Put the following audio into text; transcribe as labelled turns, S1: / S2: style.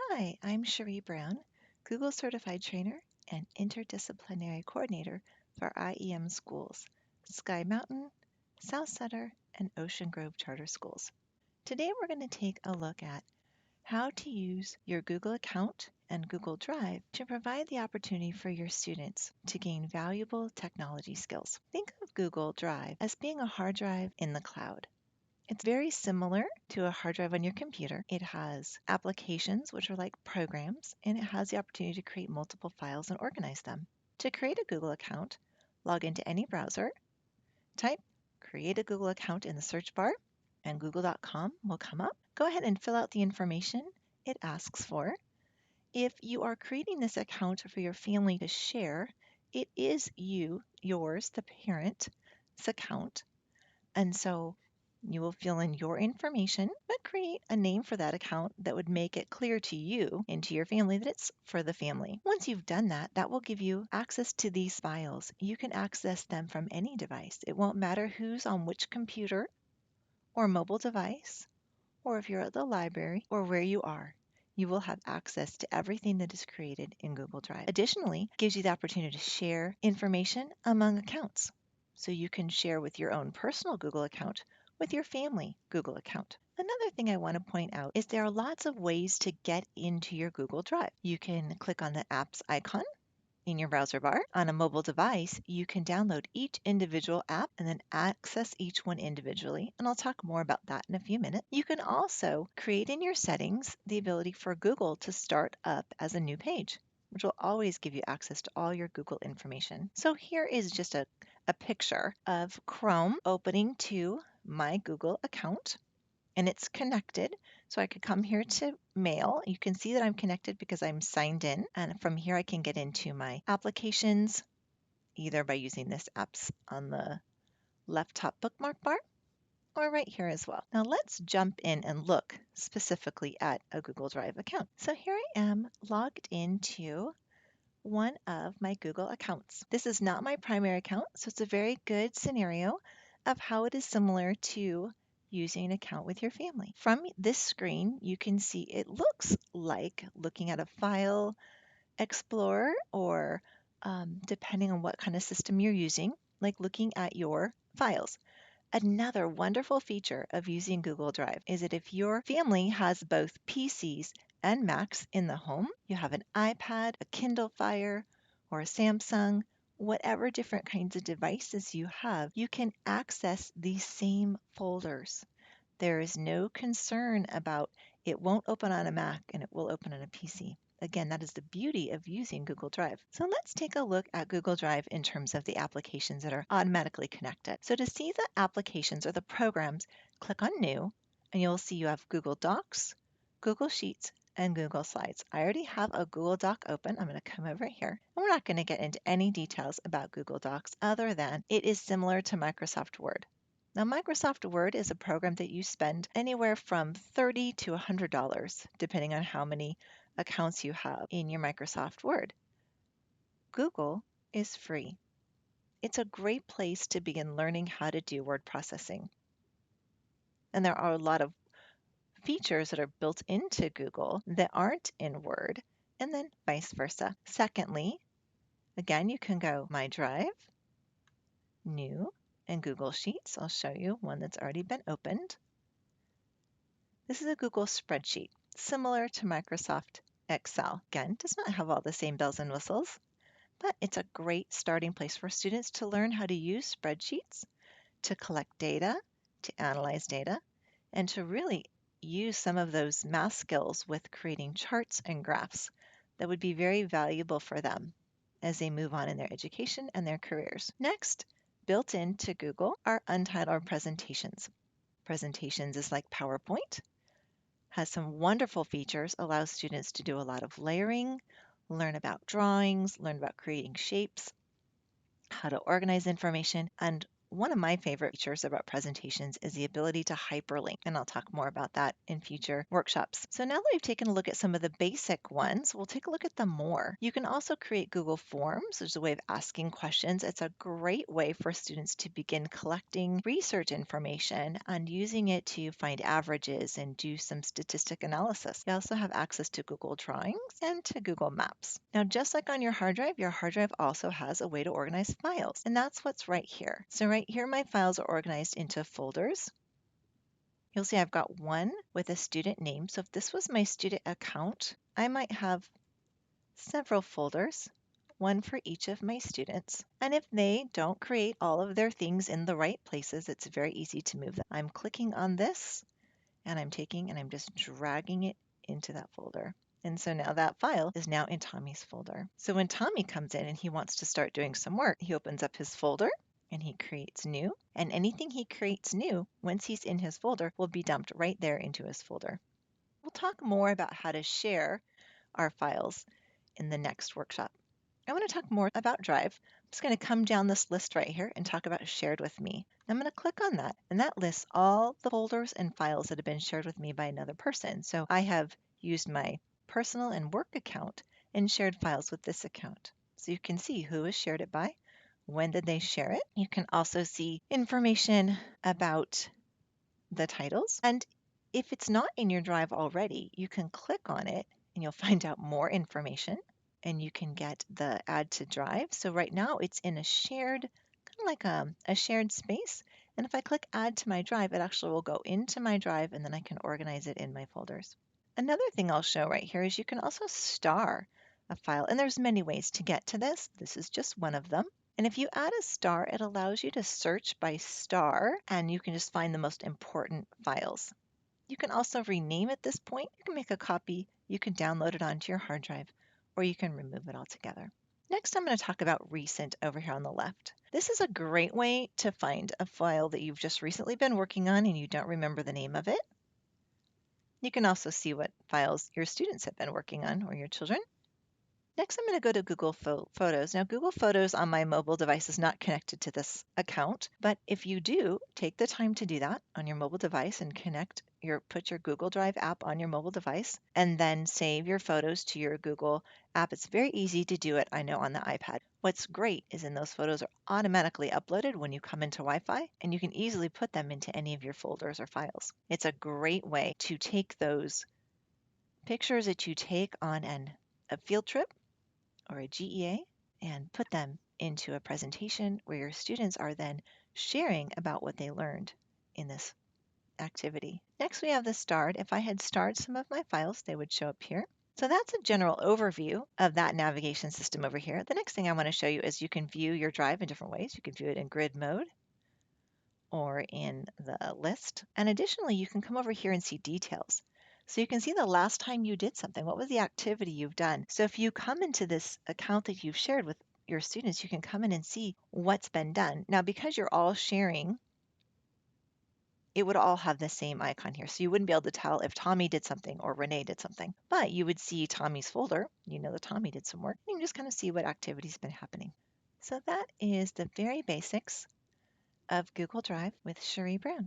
S1: Hi, I'm Cherie Brown, Google Certified Trainer and Interdisciplinary Coordinator for IEM Schools, Sky Mountain, South Sutter, and Ocean Grove Charter Schools. Today we're going to take a look at how to use your Google account and Google Drive to provide the opportunity for your students to gain valuable technology skills. Think of Google Drive as being a hard drive in the cloud. It's very similar to a hard drive on your computer. It has applications, which are like programs, and it has the opportunity to create multiple files and organize them. To create a Google account, log into any browser, type create a Google account in the search bar, and google.com will come up. Go ahead and fill out the information it asks for. If you are creating this account for your family to share, it is yours, the parent's account. And so you will fill in your information, but create a name for that account that would make it clear to you and to your family that it's for the family. Once you've done that, that will give you access to these files. You can access them from any device. It won't matter who's on which computer or mobile device, or if you're at the library or where you are. You will have access to everything that is created in Google Drive. Additionally, it gives you the opportunity to share information among accounts. So you can share with your own personal Google account with your family Google account. Another thing I want to point out is there are lots of ways to get into your Google Drive. You can click on the apps icon in your browser bar. On a mobile device, you can download each individual app and then access each one individually. And I'll talk more about that in a few minutes. You can also create in your settings the ability for Google to start up as a new page, which will always give you access to all your Google information. So here is just a picture of Chrome opening to my Google account, and it's connected. So I could come here to Mail. You can see that I'm connected because I'm signed in. And from here, I can get into my applications, either by using this apps on the left top bookmark bar or right here as well. Now let's jump in and look specifically at a Google Drive account. So here I am logged into one of my Google accounts. This is not my primary account, so it's a very good scenario of how it is similar to using an account with your family. From this screen, you can see it looks like looking at a file explorer or depending on what kind of system you're using, like looking at your files. Another wonderful feature of using Google Drive is that if your family has both PCs and Macs in the home, you have an iPad, a Kindle Fire, or a Samsung, whatever different kinds of devices you have, you can access these same folders. There is no concern about it won't open on a Mac and it will open on a PC. Again, that is the beauty of using Google Drive. So let's take a look at Google Drive in terms of the applications that are automatically connected. So to see the applications or the programs, click on New, and you'll see you have Google Docs, Google Sheets, and Google Slides. I already have a Google Doc open. I'm going to come over here. And we're not going to get into any details about Google Docs other than it is similar to Microsoft Word. Now, Microsoft Word is a program that you spend anywhere from $30 to $100, depending on how many accounts you have in your Microsoft Word. Google is free. It's a great place to begin learning how to do word processing. And there are a lot of features that are built into Google that aren't in Word, and then vice versa. Secondly, again, you can go My Drive, New, and Google Sheets. I'll show you one that's already been opened. This is a Google spreadsheet, similar to Microsoft Excel. Again, does not have all the same bells and whistles, but it's a great starting place for students to learn how to use spreadsheets, to collect data, to analyze data, and to really use some of those math skills with creating charts and graphs that would be very valuable for them as they move on in their education and their careers. Next, built into Google are untitled presentations. Presentations is like PowerPoint, has some wonderful features, allows students to do a lot of layering, learn about drawings, learn about creating shapes, how to organize information, and One of my favorite features about presentations is the ability to hyperlink, and I'll talk more about that in future workshops. So now that we've taken a look at some of the basic ones, we'll take a look at them more. You can also create Google Forms, which is a way of asking questions. It's a great way for students to begin collecting research information and using it to find averages and do some statistic analysis. You also have access to Google Drawings and to Google Maps. Now, just like on your hard drive also has a way to organize files, and that's what's right here. So right here, my files are organized into folders. You'll see I've got one with a student name. So if this was my student account, I might have several folders, one for each of my students. And if they don't create all of their things in the right places, it's very easy to move them. I'm clicking on this and I'm taking and I'm just dragging it into that folder. And so now that file is now in Tommy's folder. So when Tommy comes in and he wants to start doing some work, he opens up his folder and he creates new. And anything he creates new, once he's in his folder, will be dumped right there into his folder. We'll talk more about how to share our files in the next workshop. I want to talk more about Drive. I'm just going to come down this list right here and talk about Shared with Me. I'm going to click on that, and that lists all the folders and files that have been shared with me by another person. So I have used my personal and work account and shared files with this account. So you can see who has shared it by, when did they share it. You can also see information about the titles. And if it's not in your Drive already, you can click on it and you'll find out more information and you can get the add to Drive. So right now it's in a shared, kind of like a shared space. And if I click add to my Drive, it actually will go into my Drive and then I can organize it in my folders. Another thing I'll show right here is you can also star a file. And there's many ways to get to this. This is just one of them. And if you add a star, it allows you to search by star and you can just find the most important files. You can also rename at this point. You can make a copy, you can download it onto your hard drive, or you can remove it altogether. Next, I'm going to talk about recent over here on the left. This is a great way to find a file that you've just recently been working on and you don't remember the name of it. You can also see what files your students have been working on or your children. Next, I'm going to go to Google Photos. Now, Google Photos on my mobile device is not connected to this account, but if you do, take the time to do that on your mobile device and put your Google Drive app on your mobile device, and then save your photos to your Google app. It's very easy to do it, I know, on the iPad. What's great is in those photos are automatically uploaded when you come into Wi-Fi, and you can easily put them into any of your folders or files. It's a great way to take those pictures that you take on a field trip or a GEA and put them into a presentation where your students are then sharing about what they learned in this activity. Next, we have the starred. If I had starred some of my files, they would show up here. So that's a general overview of that navigation system over here. The next thing I want to show you is you can view your drive in different ways. You can view it in grid mode or in the list. And additionally, you can come over here and see details. So you can see the last time you did something. What was the activity you've done? So if you come into this account that you've shared with your students, you can come in and see what's been done. Now, because you're all sharing, it would all have the same icon here. So you wouldn't be able to tell if Tommy did something or Renee did something, but you would see Tommy's folder. You know that Tommy did some work. You can just kind of see what activity's been happening. So that is the very basics of Google Drive with Cherie Brown.